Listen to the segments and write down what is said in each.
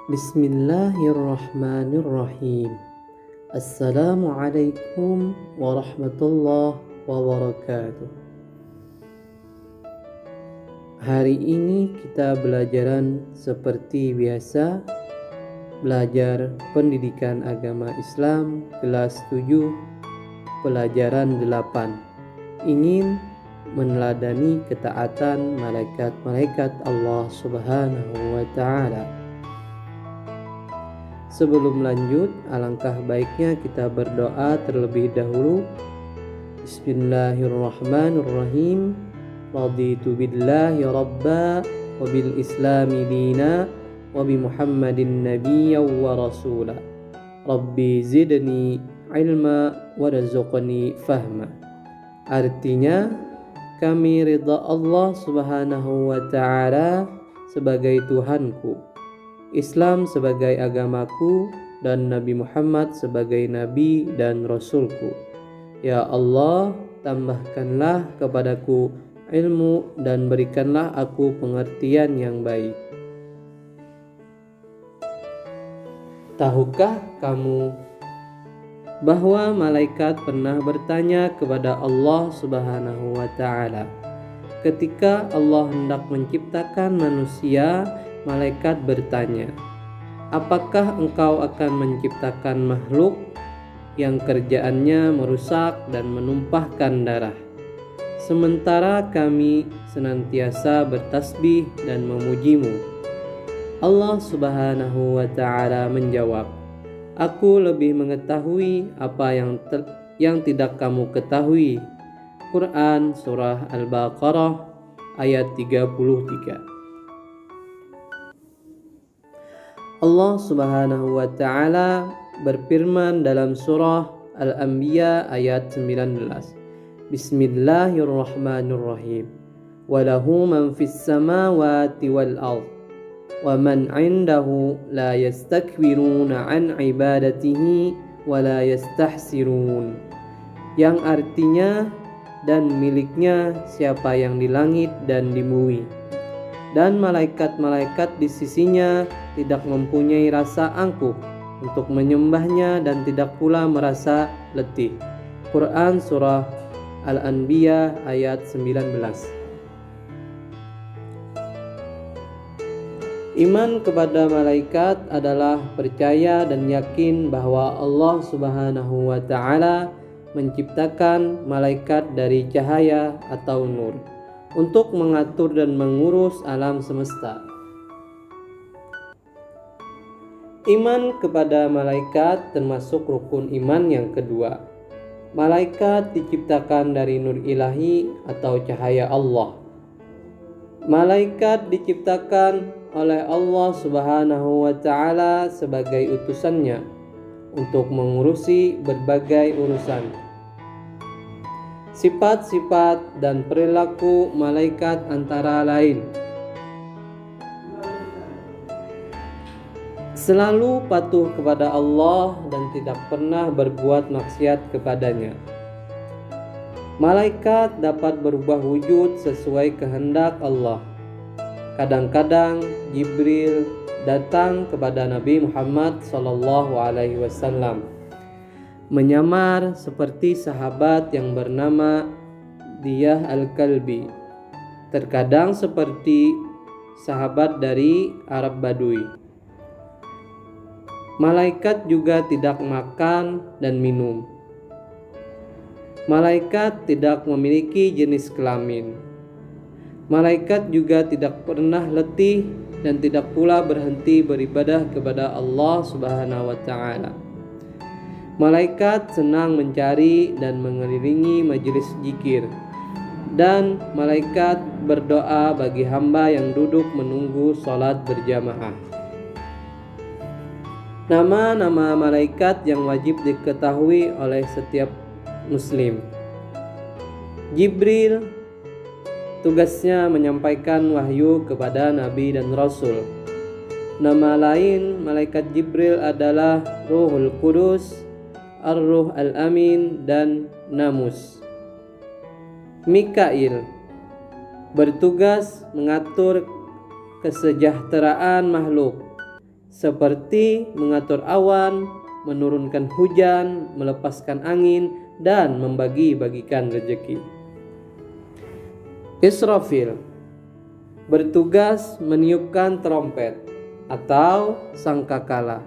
Bismillahirrahmanirrahim. Assalamualaikum warahmatullahi wabarakatuh. Hari ini kita belajaran seperti biasa, belajar pendidikan agama Islam kelas 7, pelajaran 8. Ingin meneladani ketaatan malaikat-malaikat Allah Subhanahu wa Ta'ala. Sebelum lanjut, alangkah baiknya kita berdoa terlebih dahulu. Bismillahirrahmanirrahim. Raditu billahi rabba wa bil islami dina wa bi Muhammadin nabiyya wa rasula. Rabbi zidni ilma warzuqni fahma. Artinya, kami ridha Allah Subhanahu wa Ta'ala sebagai Tuhanku, Islam sebagai agamaku, dan Nabi Muhammad sebagai Nabi dan Rasulku. Ya Allah, tambahkanlah kepadaku ilmu dan berikanlah aku pengertian yang baik. Tahukah kamu bahwa malaikat pernah bertanya kepada Allah Subhanahu wa Ta'ala? Ketika Allah hendak menciptakan manusia, malaikat bertanya, apakah engkau akan menciptakan makhluk yang kerjaannya merusak dan menumpahkan darah, sementara kami senantiasa bertasbih dan memujimu? Allah Subhanahu wa Ta'ala menjawab, aku lebih mengetahui apa yang tidak kamu ketahui. Quran Surah Al-Baqarah ayat 33. Allah Subhanahu wa Ta'ala berfirman dalam surah Al-Anbiya ayat 19. Bismillahirrahmanirrahim. Walahu man fis samawati wal ard wa man 'indahu la yastakbiruna 'an ibadatihi wa la yastahsirun. Yang artinya, dan miliknya siapa yang di langit dan di bumi, dan malaikat-malaikat di sisinya tidak mempunyai rasa angkuh untuk menyembahnya dan tidak pula merasa letih. Quran Surah Al-Anbiya ayat 19. Iman kepada malaikat adalah percaya dan yakin bahwa Allah Subhanahu wa Ta'ala menciptakan malaikat dari cahaya atau nur untuk mengatur dan mengurus alam semesta. Iman kepada malaikat termasuk rukun iman yang kedua. Malaikat diciptakan dari nur ilahi atau cahaya Allah. Malaikat diciptakan oleh Allah Subhanahu wa Ta'ala sebagai utusannya untuk mengurusi berbagai urusan. Sifat-sifat dan perilaku malaikat antara lain: selalu patuh kepada Allah dan tidak pernah berbuat maksiat kepadanya. Malaikat dapat berubah wujud sesuai kehendak Allah. Kadang-kadang Jibril datang kepada Nabi Muhammad SAW menyamar seperti sahabat yang bernama Diyah Al-Kalbi, terkadang seperti sahabat dari Arab Badui. Malaikat juga tidak makan dan minum. Malaikat tidak memiliki jenis kelamin. Malaikat juga tidak pernah letih dan tidak pula berhenti beribadah kepada Allah Subhanahu wa Ta'ala. Malaikat senang mencari dan mengelilingi majelis zikir, dan malaikat berdoa bagi hamba yang duduk menunggu sholat berjamaah. Nama-nama malaikat yang wajib diketahui oleh setiap muslim. Jibril tugasnya menyampaikan wahyu kepada Nabi dan Rasul. Nama lain malaikat Jibril adalah Ruhul Qudus, Ar-Ruh Al-Amin, dan Namus. Mikail bertugas mengatur kesejahteraan makhluk seperti mengatur awan, menurunkan hujan, melepaskan angin, dan membagi-bagikan rezeki. Israfil bertugas meniupkan trompet atau sangkakala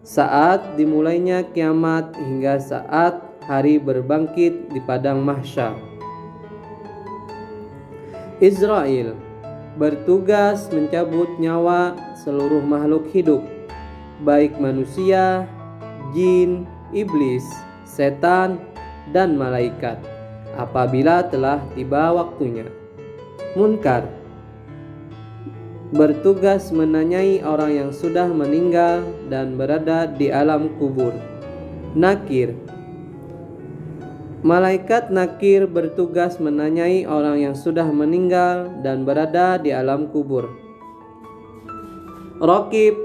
saat dimulainya kiamat hingga saat hari berbangkit di padang mahsyar. Israil bertugas mencabut nyawa seluruh makhluk hidup, baik manusia, jin, iblis, setan, dan malaikat, apabila telah tiba waktunya. Munkar bertugas menanyai orang yang sudah meninggal dan berada di alam kubur. Nakir, malaikat nakir bertugas menanyai orang yang sudah meninggal dan berada di alam kubur. Raqib,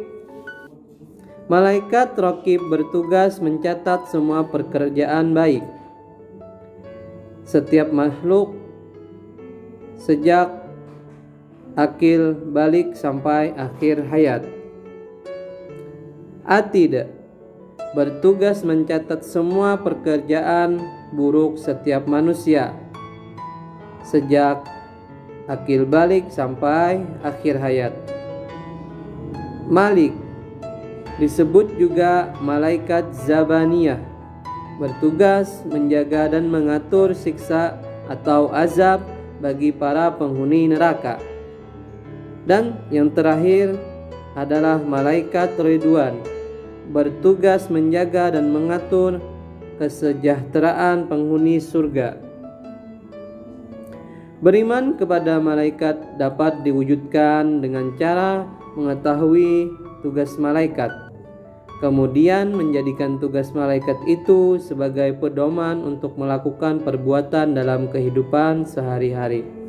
malaikat raqib bertugas mencatat semua pekerjaan baik setiap makhluk sejak akil balik sampai akhir hayat. Atid bertugas mencatat semua pekerjaan buruk setiap manusia sejak akil balik sampai akhir hayat. Malik disebut juga malaikat Zabaniyah, bertugas menjaga dan mengatur siksa atau azab bagi para penghuni neraka. Dan yang terakhir adalah malaikat Ridwan, bertugas menjaga dan mengatur kesejahteraan penghuni surga. Beriman kepada malaikat dapat diwujudkan dengan cara mengetahui tugas malaikat, kemudian menjadikan tugas malaikat itu sebagai pedoman untuk melakukan perbuatan dalam kehidupan sehari-hari.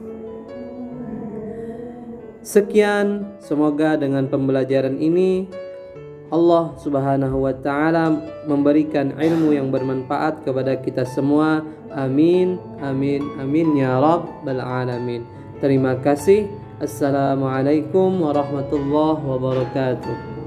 Sekian, semoga dengan pembelajaran ini Allah Subhanahu wa ta'ala memberikan ilmu yang bermanfaat kepada kita semua. Amin, amin, amin ya rabbal alamin. Terima kasih. Assalamualaikum warahmatullahi wabarakatuh.